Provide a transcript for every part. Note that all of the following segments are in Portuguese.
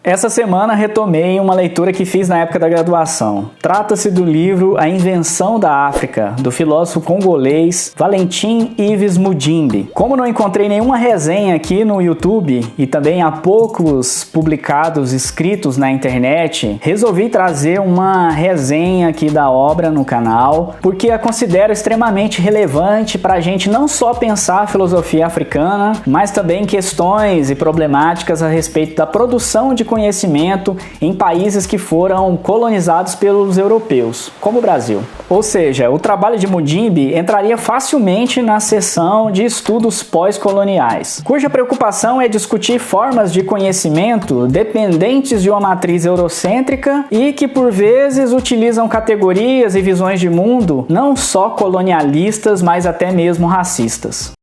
Essa semana retomei uma leitura que fiz na época da graduação. Trata-se do livro A Invenção da África, do filósofo congolês Valentin Yves Mudimbi. Como não encontrei nenhuma resenha aqui no YouTube e também há poucos publicados escritos na internet, resolvi trazer uma resenha aqui da obra no canal, porque a considero extremamente relevante para a gente não só pensar a filosofia africana, mas também questões e problemáticas a respeito da produção de conhecimento em países que foram colonizados pelos europeus, como o Brasil. Ou seja, o trabalho de Mudimbi entraria facilmente na seção de estudos pós-coloniais, cuja preocupação é discutir formas de conhecimento dependentes de uma matriz eurocêntrica e que por vezes utilizam categorias e visões de mundo não só colonialistas, mas até mesmo racistas.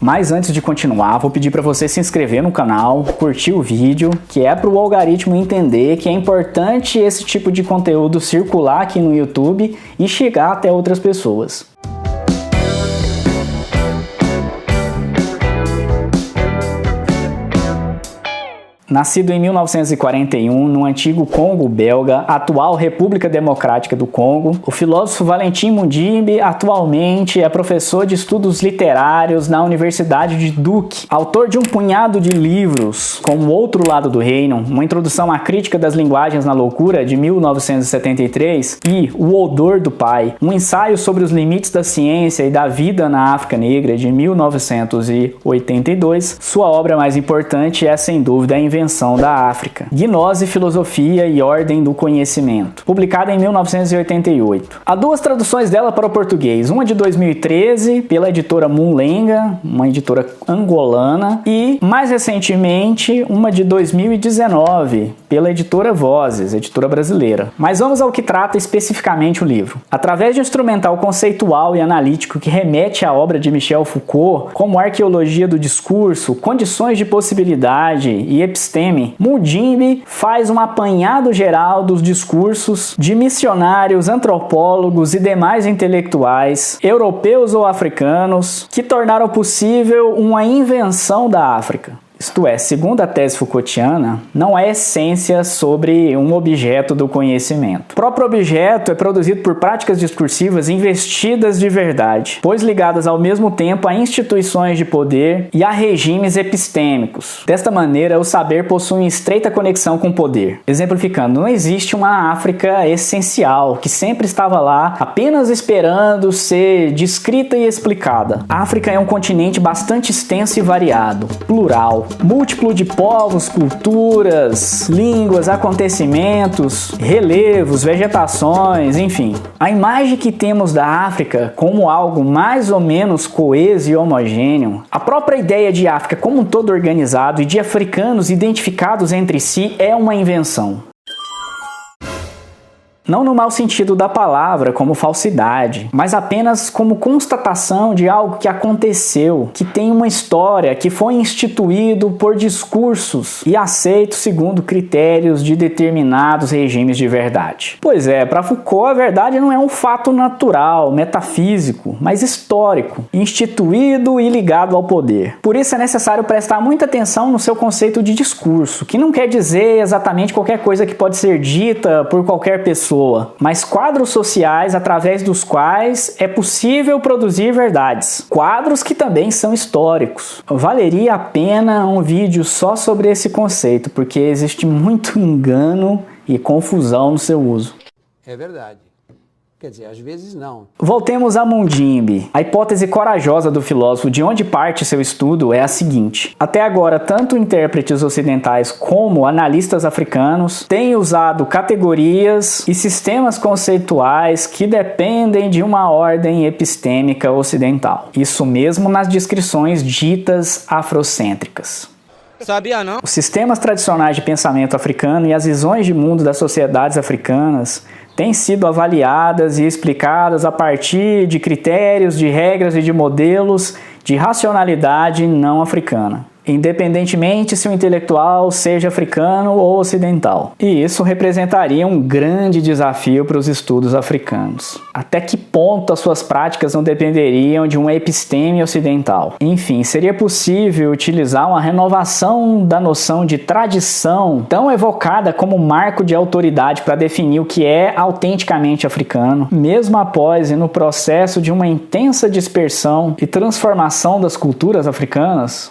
Mas antes de continuar, vou pedir para você se inscrever no canal, curtir o vídeo, que é para o algoritmo entender que é importante esse tipo de conteúdo circular aqui no YouTube e chegar até outras pessoas. Nascido em 1941 no antigo Congo belga, atual República Democrática do Congo, o filósofo Valentin Mudimbi atualmente é professor de estudos literários na Universidade de Duke, autor de um punhado de livros, como O Outro Lado do Reino, uma introdução à crítica das linguagens na loucura, de 1973, e O Odor do Pai, um ensaio sobre os limites da ciência e da vida na África Negra, de 1982. Sua obra mais importante é, sem dúvida, A Invenção da África, Gnose, Filosofia e Ordem do Conhecimento, publicada em 1988. Há duas traduções dela para o português, uma de 2013 pela editora Munlenga, uma editora angolana, e mais recentemente uma de 2019 pela editora Vozes, editora brasileira. Mas vamos ao que trata especificamente o livro. Através de um instrumental conceitual e analítico que remete à obra de Michel Foucault, como Arqueologia do Discurso, Condições de Possibilidade e Episteme, Mudimbi faz um apanhado geral dos discursos de missionários, antropólogos e demais intelectuais, europeus ou africanos, que tornaram possível uma invenção da África. Isto é, segundo a tese Foucaultiana, não há essência sobre um objeto do conhecimento. O próprio objeto é produzido por práticas discursivas investidas de verdade, pois ligadas ao mesmo tempo a instituições de poder e a regimes epistêmicos. Desta maneira, o saber possui uma estreita conexão com o poder. Exemplificando, não existe uma África essencial, que sempre estava lá, apenas esperando ser descrita e explicada. A África é um continente bastante extenso e variado, plural, múltiplo de povos, culturas, línguas, acontecimentos, relevos, vegetações, enfim. A imagem que temos da África como algo mais ou menos coeso e homogêneo, a própria ideia de África como um todo organizado e de africanos identificados entre si é uma invenção. Não no mau sentido da palavra, como falsidade, mas apenas como constatação de algo que aconteceu, que tem uma história, que foi instituído por discursos e aceito segundo critérios de determinados regimes de verdade. Pois é, para Foucault a verdade não é um fato natural, metafísico, mas histórico, instituído e ligado ao poder. Por isso é necessário prestar muita atenção no seu conceito de discurso, que não quer dizer exatamente qualquer coisa que pode ser dita por qualquer pessoa, mas quadros sociais através dos quais é possível produzir verdades. Quadros que também são históricos. Valeria a pena um vídeo só sobre esse conceito, porque existe muito engano e confusão no seu uso. É verdade. Quer dizer, às vezes não. Voltemos a Mudimbi. A hipótese corajosa do filósofo de onde parte seu estudo é a seguinte. Até agora, tanto intérpretes ocidentais como analistas africanos têm usado categorias e sistemas conceituais que dependem de uma ordem epistêmica ocidental. Isso mesmo nas descrições ditas afrocêntricas. Sabia não? Os sistemas tradicionais de pensamento africano e as visões de mundo das sociedades africanas têm sido avaliadas e explicadas a partir de critérios, de regras e de modelos de racionalidade não africana. independentemente se o intelectual seja africano ou ocidental. E isso representaria um grande desafio para os estudos africanos. Até que ponto as suas práticas não dependeriam de uma episteme ocidental? Enfim, seria possível utilizar uma renovação da noção de tradição tão evocada como marco de autoridade para definir o que é autenticamente africano, mesmo após e no processo de uma intensa dispersão e transformação das culturas africanas?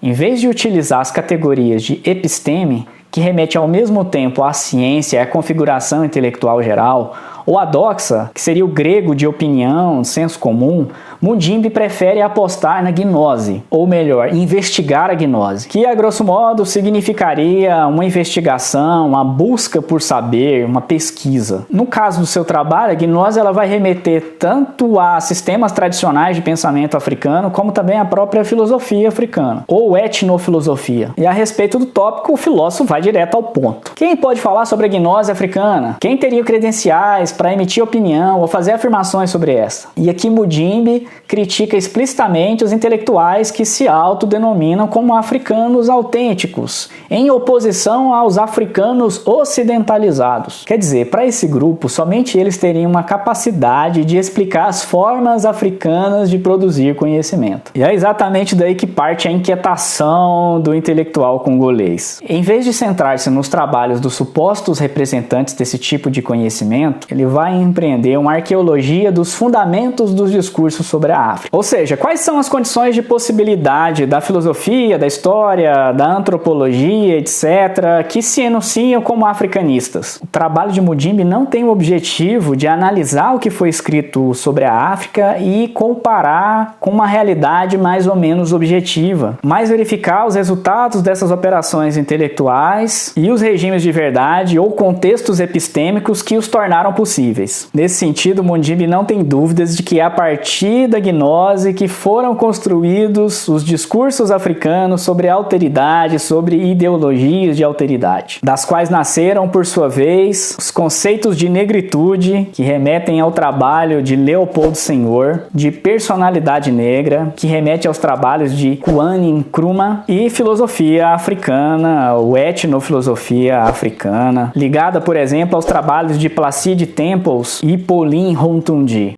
Em vez de utilizar as categorias de episteme, que remete ao mesmo tempo à ciência e à configuração intelectual geral, ou a doxa, que seria o grego de opinião, senso comum, Mundimbe prefere apostar na gnose, ou melhor, investigar a gnose, que a grosso modo significaria uma investigação, uma busca por saber, uma pesquisa. No caso do seu trabalho, a gnose ela vai remeter tanto a sistemas tradicionais de pensamento africano, como também a própria filosofia africana, ou etnofilosofia. E a respeito do tópico, o filósofo vai direto ao ponto. Quem pode falar sobre a gnose africana? Quem teria credenciais para emitir opinião ou fazer afirmações sobre essa? E aqui Mundimbe critica explicitamente os intelectuais que se autodenominam como africanos autênticos, em oposição aos africanos ocidentalizados. Quer dizer, para esse grupo, somente eles teriam uma capacidade de explicar as formas africanas de produzir conhecimento. E é exatamente daí que parte a inquietação do intelectual congolês. Em vez de centrar-se nos trabalhos dos supostos representantes desse tipo de conhecimento, ele vai empreender uma arqueologia dos fundamentos dos discursos sobre a África. Ou seja, quais são as condições de possibilidade da filosofia, da história, da antropologia, etc., que se enunciam como africanistas? O trabalho de Mundimbe não tem o objetivo de analisar o que foi escrito sobre a África e comparar com uma realidade mais ou menos objetiva, mas verificar os resultados dessas operações intelectuais e os regimes de verdade ou contextos epistêmicos que os tornaram possíveis. Nesse sentido, Mundimbe não tem dúvidas de que é a partir da gnose que foram construídos os discursos africanos sobre alteridade, sobre ideologias de alteridade, das quais nasceram, por sua vez, os conceitos de negritude, que remetem ao trabalho de Leopoldo Senghor, de personalidade negra, que remete aos trabalhos de Kwame Nkrumah, e filosofia africana, ou etnofilosofia africana, ligada, por exemplo, aos trabalhos de Placide Tempels e Pauline Rontundi.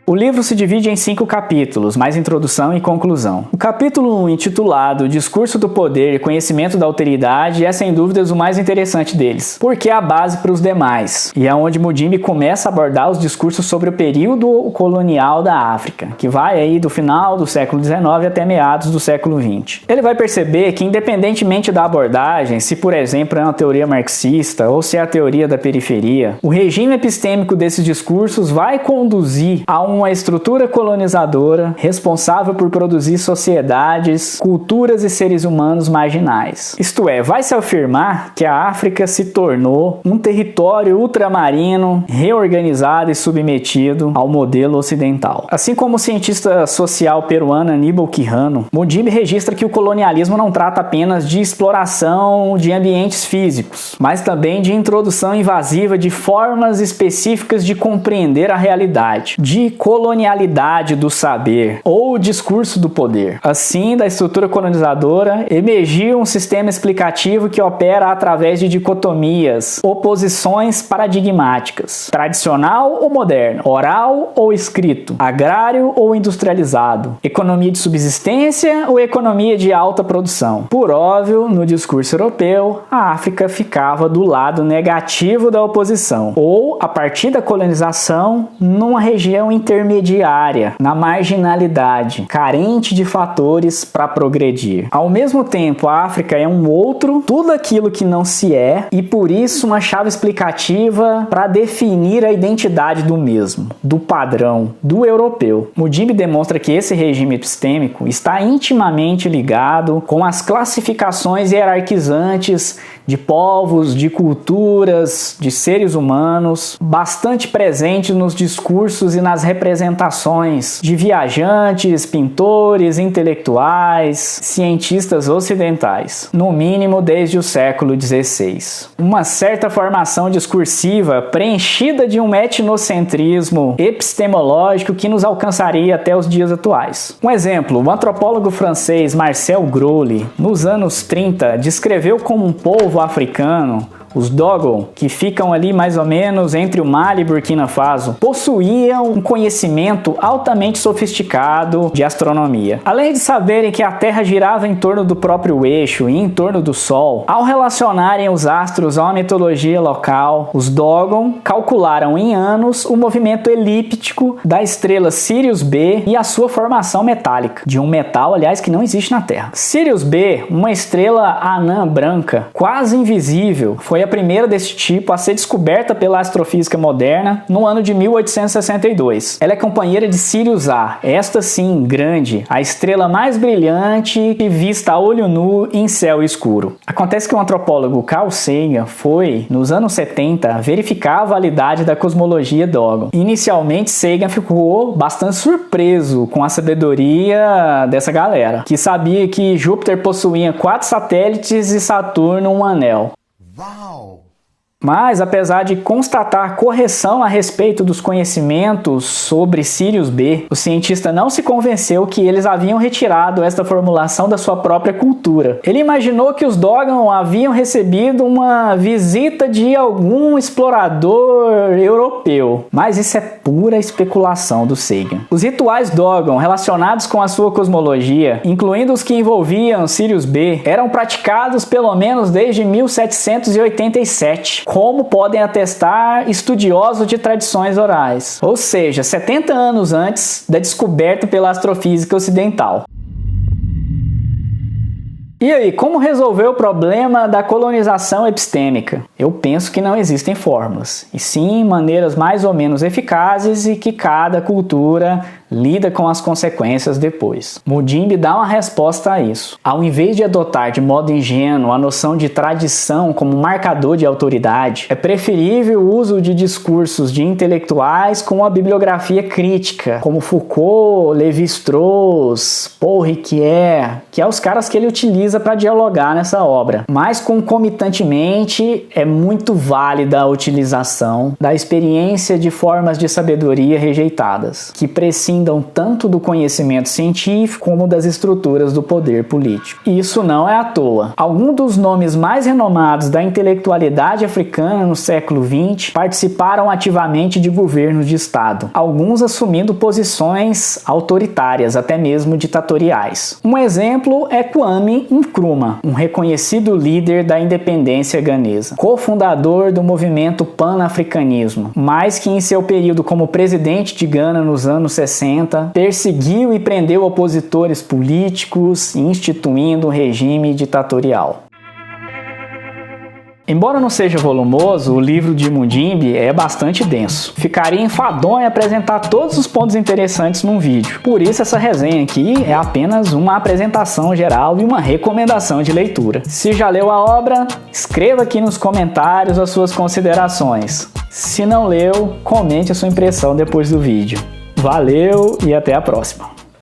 O livro se divide em 5 capítulos, mais introdução e conclusão. O capítulo 1, intitulado Discurso do Poder e Conhecimento da Alteridade, é sem dúvidas o mais interessante deles, porque é a base para os demais, e é onde Mundimbe começa a abordar os discursos sobre o período colonial da África, que vai aí do final do século XIX até meados do século XX. Ele vai perceber que, independentemente da abordagem, se por exemplo é uma teoria marxista ou se é a teoria da periferia, o regime epistêmico desses discursos vai conduzir a uma estrutura colonizadora responsável por produzir sociedades, culturas e seres humanos marginais. Isto é, vai se afirmar que a África se tornou um território ultramarino, reorganizado e submetido ao modelo ocidental. Assim como o cientista social peruano Aníbal Quijano, Mundimbe registra que o colonialismo não trata apenas de exploração de ambientes físicos, mas também de introdução invasiva de formas específicas de compreender a realidade, de colonialidade do saber ou discurso do poder. Assim, da estrutura colonizadora emergiu um sistema explicativo que opera através de dicotomias, oposições paradigmáticas, tradicional ou moderno, oral ou escrito, agrário ou industrializado, economia de subsistência ou economia de alta produção. Por óbvio, no discurso europeu, a África ficava do lado negativo da oposição, ou, a partir da colonização, numa região intermediária, na marginalidade, carente de fatores para progredir. Ao mesmo tempo, a África é um outro, tudo aquilo que não se é, e por isso uma chave explicativa para definir a identidade do mesmo, do padrão, do europeu. Mundimbe demonstra que esse regime epistêmico está intimamente ligado com as classificações hierarquizantes de povos, de culturas, de seres humanos, bastante presente nos discursos e nas representações representações de viajantes, pintores, intelectuais, cientistas ocidentais, no mínimo desde o século XVI. Uma certa formação discursiva preenchida de um etnocentrismo epistemológico que nos alcançaria até os dias atuais. Um exemplo, o antropólogo francês Marcel Grolle, nos anos 30, descreveu como um povo africano, os Dogon, que ficam ali mais ou menos entre o Mali e Burkina Faso, possuíam um conhecimento altamente sofisticado de astronomia. Além de saberem que a Terra girava em torno do próprio eixo e em torno do Sol, ao relacionarem os astros a uma mitologia local, os Dogon calcularam em anos o movimento elíptico da estrela Sirius B e a sua formação metálica, de um metal, aliás, que não existe na Terra. Sirius B, uma estrela anã branca, quase invisível, foi a primeira desse tipo a ser descoberta pela astrofísica moderna no ano de 1862. Ela é companheira de Sirius A, esta sim, grande, a estrela mais brilhante vista a olho nu em céu escuro. Acontece que o antropólogo Carl Sagan foi, nos anos 70, verificar a validade da cosmologia Dogon. Inicialmente, Sagan ficou bastante surpreso com a sabedoria dessa galera, que sabia que Júpiter possuía 4 satélites e Saturno um anel. Mas, apesar de constatar correção a respeito dos conhecimentos sobre Sirius B, o cientista não se convenceu que eles haviam retirado esta formulação da sua própria cultura. Ele imaginou que os Dogon haviam recebido uma visita de algum explorador europeu, mas isso é pura especulação do Sagan. Os rituais Dogon relacionados com a sua cosmologia, incluindo os que envolviam Sirius B, eram praticados pelo menos desde 1787. Como podem atestar estudiosos de tradições orais, ou seja, 70 anos antes da descoberta pela astrofísica ocidental. E aí, como resolver o problema da colonização epistêmica? Eu penso que não existem fórmulas, e sim maneiras mais ou menos eficazes e que cada cultura lida com as consequências depois. Mudimbe dá uma resposta a isso. Ao invés de adotar de modo ingênuo a noção de tradição como marcador de autoridade, é preferível o uso de discursos de intelectuais com a bibliografia crítica, como Foucault, Lévi-Strauss, Paul Ricoeur, que é os caras que ele utiliza para dialogar nessa obra. Mas concomitantemente é muito válida a utilização da experiência de formas de sabedoria rejeitadas, que prescindem tanto do conhecimento científico como das estruturas do poder político. E isso não é à toa. Alguns dos nomes mais renomados da intelectualidade africana no século XX participaram ativamente de governos de Estado, alguns assumindo posições autoritárias, até mesmo ditatoriais. Um exemplo é Kwame Nkrumah, um reconhecido líder da independência ganesa, cofundador do movimento pan-africanismo, mas que em seu período como presidente de Gana nos anos 60 perseguiu e prendeu opositores políticos, instituindo um regime ditatorial. Embora não seja volumoso, o livro de Mudimbe é bastante denso. Ficaria enfadonho apresentar todos os pontos interessantes num vídeo. Por isso essa resenha aqui é apenas uma apresentação geral e uma recomendação de leitura. Se já leu a obra, escreva aqui nos comentários as suas considerações. Se não leu, comente a sua impressão depois do vídeo. Valeu e até a próxima!